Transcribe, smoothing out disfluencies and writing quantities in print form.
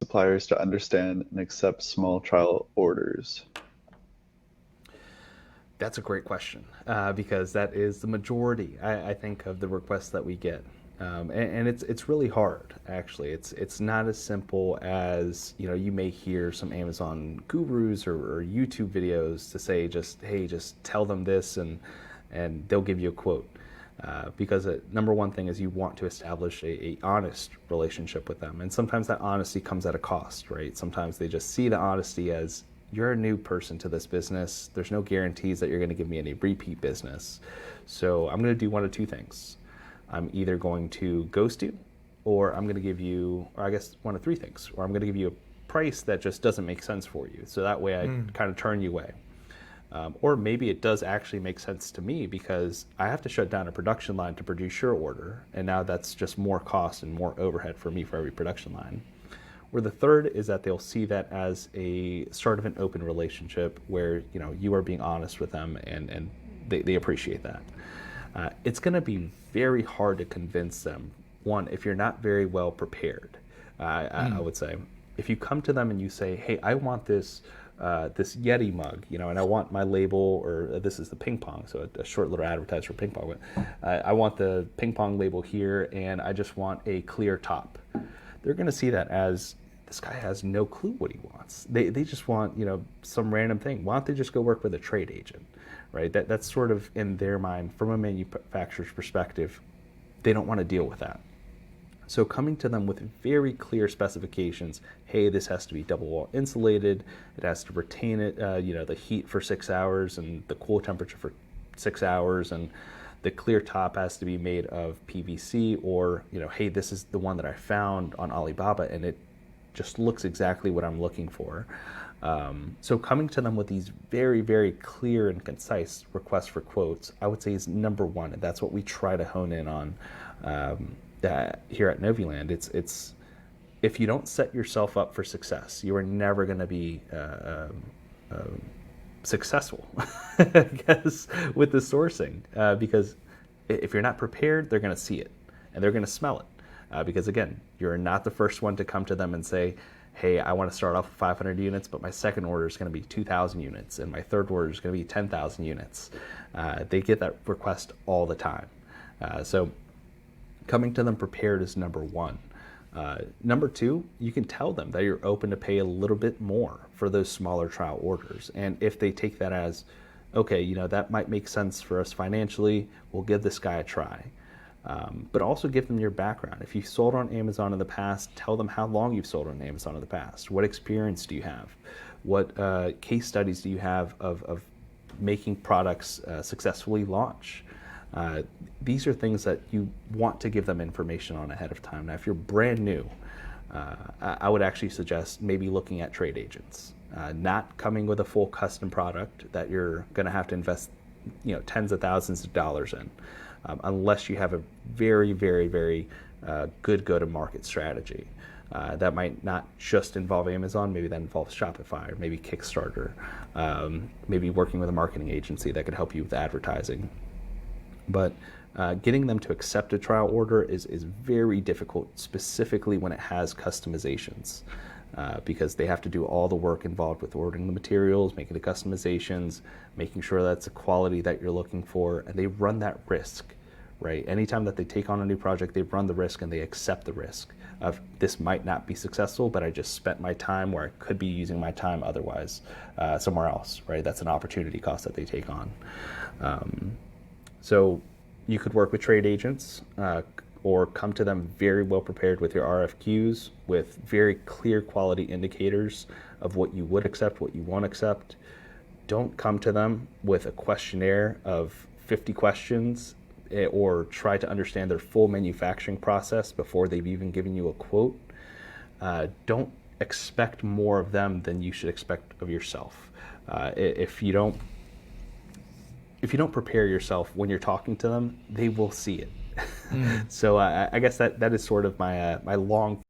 Suppliers to understand and accept small trial orders? That's a great question because that is the majority, I think, of the requests that we get. And it's really hard, actually. It's not as simple as, you may hear some Amazon gurus or YouTube videos to say hey, just tell them this and they'll give you a quote. Because number one thing is you want to establish a honest relationship with them. And sometimes that honesty comes at a cost, right? Sometimes they just see the honesty as, you're a new person to this business. There's no guarantees that you're going to give me any repeat business. So I'm going to do one of two things. I'm either going to ghost you, or I'm going to give you, or I guess one of three things, or I'm going to give you a price that just doesn't make sense for you. So that way I kind of turn you away. Or maybe it does actually make sense to me because I have to shut down a production line to produce your order. And now that's just more cost and more overhead for me for every production line. Or the third is that they'll see that as a start of an open relationship where you are being honest with them and they appreciate that. It's going to be very hard to convince them, one, if you're not very well prepared. I would say, if you come to them and you say, hey, I want this Yeti mug, and I want my label, or this is the ping pong, so a short little advertise for ping pong. But I want the ping pong label here, and I just want a clear top. They're going to see that as, this guy has no clue what he wants. They just want, some random thing. Why don't they just go work with a trade agent, right? That's sort of in their mind, from a manufacturer's perspective, they don't want to deal with that. So coming to them with very clear specifications, hey, this has to be double wall insulated, it has to retain it, the heat for 6 hours and the cool temperature for 6 hours, and the clear top has to be made of PVC, or, hey, this is the one that I found on Alibaba and it just looks exactly what I'm looking for. So coming to them with these very, very clear and concise requests for quotes, I would say is number one, and that's what we try to hone in on here at Noviland. It's if you don't set yourself up for success, you are never going to be successful, I guess, with the sourcing, because if you're not prepared, they're going to see it and they're going to smell it. Because again, you're not the first one to come to them and say, hey, I want to start off with 500 units, but my second order is going to be 2,000 units, and my third order is going to be 10,000 units. They get that request all the time. So coming to them prepared is number one. Number two, you can tell them that you're open to pay a little bit more for those smaller trial orders. And if they take that as, okay, that might make sense for us financially, we'll give this guy a try. But also give them your background. If you've sold on Amazon in the past, tell them how long you've sold on Amazon in the past. What experience do you have? What case studies do you have of making products successfully launch? These are things that you want to give them information on ahead of time. Now, if you're brand new, I would actually suggest maybe looking at trade agents, not coming with a full custom product that you're going to have to invest tens of thousands of dollars in. Unless you have a very, very, very good go-to-market strategy. That might not just involve Amazon, maybe that involves Shopify, or maybe Kickstarter, maybe working with a marketing agency that could help you with advertising. But getting them to accept a trial order is very difficult, specifically when it has customizations. Because they have to do all the work involved with ordering the materials, making the customizations, making sure that's the quality that you're looking for, and they run that risk, right? Anytime that they take on a new project, they run the risk and they accept the risk of, this might not be successful, but I just spent my time where I could be using my time otherwise somewhere else, right? That's an opportunity cost that they take on. So you could work with trade agents, or come to them very well prepared with your RFQs, with very clear quality indicators of what you would accept, what you won't accept. Don't come to them with a questionnaire of 50 questions or try to understand their full manufacturing process before they've even given you a quote. Don't expect more of them than you should expect of yourself. If you don't prepare yourself when you're talking to them, they will see it. So I guess that is sort of my long